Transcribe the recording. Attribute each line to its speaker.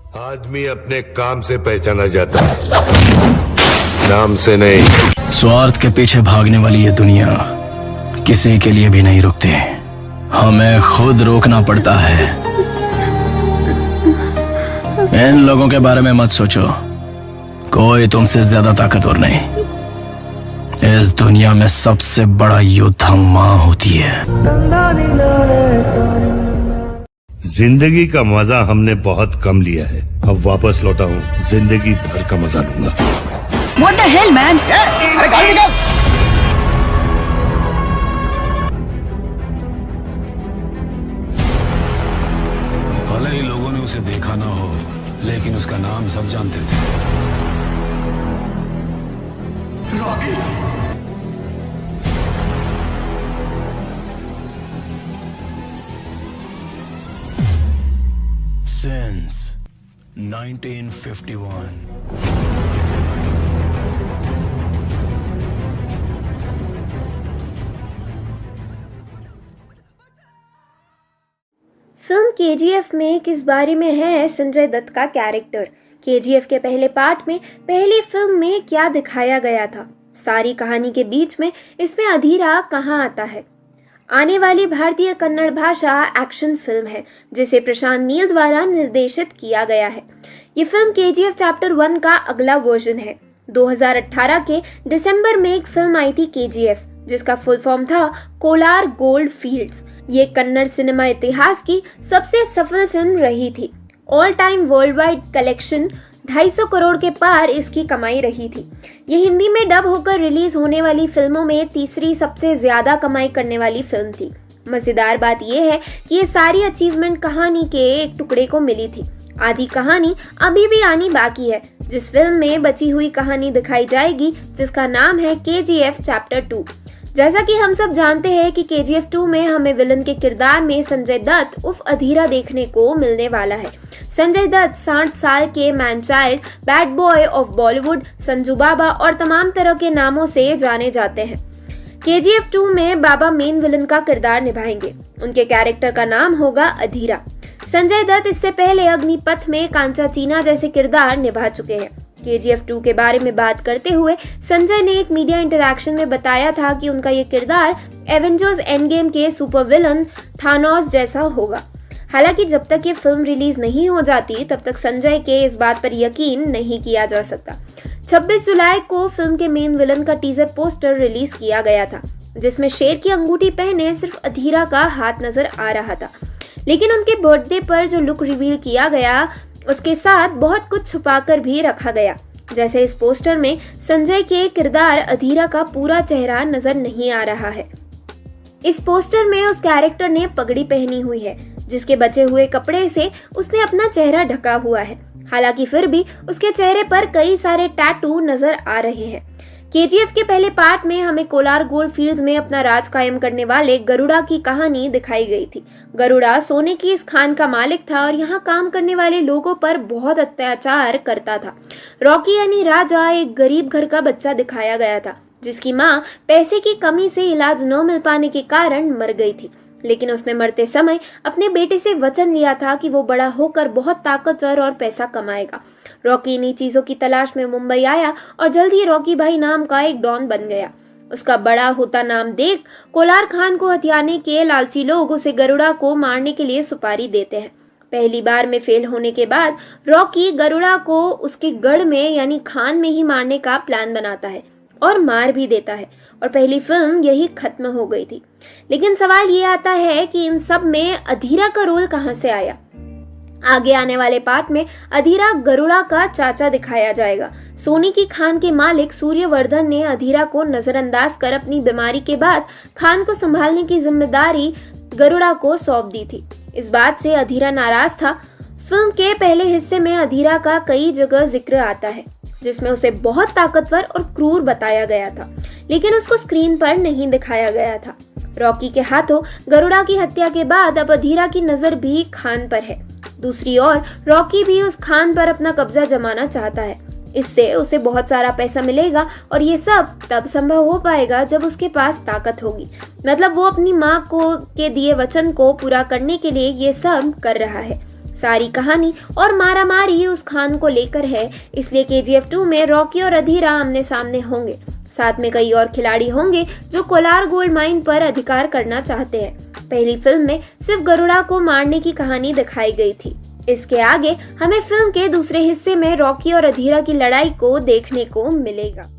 Speaker 1: आदमी अपने काम से पहचाना जाता है, नाम से नहीं।
Speaker 2: स्वार्थ के पीछे भागने वाली ये दुनिया किसी के लिए भी नहीं रुकती। हमें खुद रोकना पड़ता है। इन लोगों के बारे में मत सोचो, कोई तुमसे ज्यादा ताकतवर नहीं। इस दुनिया में सबसे बड़ा योद्धा माँ होती है।
Speaker 1: जिंदगी का मजा हमने बहुत कम लिया है, अब वापस लौटा हूँ, जिंदगी भर का मजा लूंगा।
Speaker 3: What the hell, man?
Speaker 4: अरे गाड़ी निकाल।
Speaker 2: भले ही लोगों ने उसे देखा ना हो, लेकिन उसका नाम सब जानते थे।
Speaker 4: रॉकी।
Speaker 2: Since 1951.
Speaker 5: फिल्म केजीएफ में किस बारे में है संजय दत्त का कैरेक्टर? केजीएफ के पहले पार्ट में पहली फिल्म में क्या दिखाया गया था? सारी कहानी के बीच में इसमें अधीरा कहाँ आता है? आने वाली भारतीय कन्नड़ भाषा एक्शन फिल्म है जिसे प्रशांत नील द्वारा निर्देशित किया गया है। ये फिल्म केजीएफ चैप्टर 1 का अगला वर्जन है। 2018 के दिसंबर में एक फिल्म आई थी केजीएफ, जिसका फुल फॉर्म था कोलार गोल्ड फील्ड्स। ये कन्नड़ सिनेमा इतिहास की सबसे सफल फिल्म रही थी। All time world wide collection 250 crore के पार इसकी कमाई रही थी। ये हिंदी में डब होकर रिलीज होने वाली फिल्मों में तीसरी सबसे ज्यादा कमाई करने वाली फिल्म थी। मजेदार बात यह है कि ये सारी अचीवमेंट कहानी के एक टुकड़े को मिली थी। आधी कहानी अभी भी आनी बाकी है, जिस फिल्म में बची हुई कहानी दिखाई जाएगी, जिसका नाम है केजीएफ चैप्टर 2। जैसा कि हम सब जानते हैं कि केजीएफ 2 में हमें विलन के किरदार में संजय दत्त उर्फ अधीरा देखने को मिलने वाला है। संजय दत्त 60 साल के man child, bad boy of Bollywood, Sanju Baba और तमाम तरह के नामों से जाने जाते हैं। केजीएफ 2 में बाबा मेन विलन का किरदार निभाएंगे। उनके कैरेक्टर का नाम होगा अधीरा। संजय दत्त इससे पहले अग्निपथ में कांचा चीना जैसे किरदार निभा चुके हैं। केजीएफ 2 के बारे में बात करते हुए संजय ने एक मीडिया इंटरैक्शन में बताया था कि उनका ये किरदार एवेंजर्स एंड गेम के सुपर विलन थानोस जैसा होगा। हालांकि जब तक ये फिल्म रिलीज नहीं हो जाती तब तक संजय के इस बात पर यकीन नहीं किया जा सकता। 26 जुलाई को फिल्म के मेन विलन का टीजर पोस्टर रिलीज किया गया था, जिसमें शेर की अंगूठी पहने सिर्फ अधीरा का हाथ नजर आ रहा था। लेकिन उनके बर्थडे पर जो लुक रिवील किया गया उसके साथ बहुत कुछ छुपाकर भी रखा गया। जैसे इस पोस्टर में संजय के किरदार अधीरा का पूरा चेहरा नजर नहीं आ रहा है। इस पोस्टर में उस कैरेक्टर ने पगड़ी पहनी हुई है, जिसके बचे हुए कपड़े से उसने अपना चेहरा ढका हुआ है। हालांकि फिर भी उसके चेहरे पर कई सारे टैटू नजर आ रहे हैं। केजीएफ के पहले पार्ट में हमें कोलार गोल्ड फील्ड्स में अपना राज कायम करने वाले गरुड़ा की कहानी दिखाई गई थी। गरुड़ा सोने की इस खान का मालिक था और यहाँ काम करने वाले लोगों पर बहुत अत्याचार करता था। रॉकी यानी राजा एक गरीब घर का बच्चा दिखाया गया था, जिसकी माँ पैसे की कमी से इलाज न मिल पाने के कारण मर गई थी। लेकिन उसने मरते समय अपने बेटे से वचन लिया था कि वो बड़ा होकर बहुत ताकतवर और पैसा कमाएगा। रॉकी इन्हीं चीजों की तलाश में मुंबई आया और जल्द ही रॉकी भाई नाम का एक डॉन बन गया। उसका बड़ा होता नाम देख कोलार खान को हथियाने के लालची लोग उसे गरुड़ा को मारने के लिए सुपारी देते हैं। पहली बार में फेल होने के बाद रॉकी गरुड़ा को उसके गढ़ में यानी खान में ही मारने का प्लान बनाता है और मार भी देता है, और पहली फिल्म यही खत्म हो गई थी। लेकिन सवाल ये आता है कि इन सब में अधीरा का रोल कहां से आया? आगे आने वाले पार्ट में अधीरा गरुड़ा का चाचा दिखाया जाएगा। सोने की खान के मालिक सूर्यवर्धन ने अधीरा को नजरअंदाज कर अपनी बीमारी के बाद खान को संभालने की जिम्मेदारी गरुड़ा को सौंप दी थी। इस बात से अधीरा नाराज था। फिल्म के पहले हिस्से में अधीरा का कई जगह जिक्र आता है, जिसमें उसे बहुत ताकतवर और क्रूर बताया गया था, लेकिन उसको स्क्रीन पर नहीं दिखाया गया था। रॉकी के हाथों गरुड़ा की हत्या के बाद अब अधीरा की नजर भी खान पर है। दूसरी ओर रॉकी भी उस खान पर अपना कब्जा जमाना चाहता है। इससे उसे बहुत सारा पैसा मिलेगा और ये सब तब संभव हो पाएगा जब उसके पास ताकत होगी। मतलब वो अपनी माँ को के दिए वचन को पूरा करने के लिए ये सब कर रहा है। सारी कहानी और मारामारी उस खान को लेकर है, इसलिए KGF 2 में रॉकी और अधीरा आमने सामने होंगे। साथ में कई और खिलाड़ी होंगे जो कोलार गोल्ड माइन पर अधिकार करना चाहते हैं। पहली फिल्म में सिर्फ गरुड़ा को मारने की कहानी दिखाई गई थी। इसके आगे हमें फिल्म के दूसरे हिस्से में रॉकी और अधीरा की लड़ाई को देखने को मिलेगा।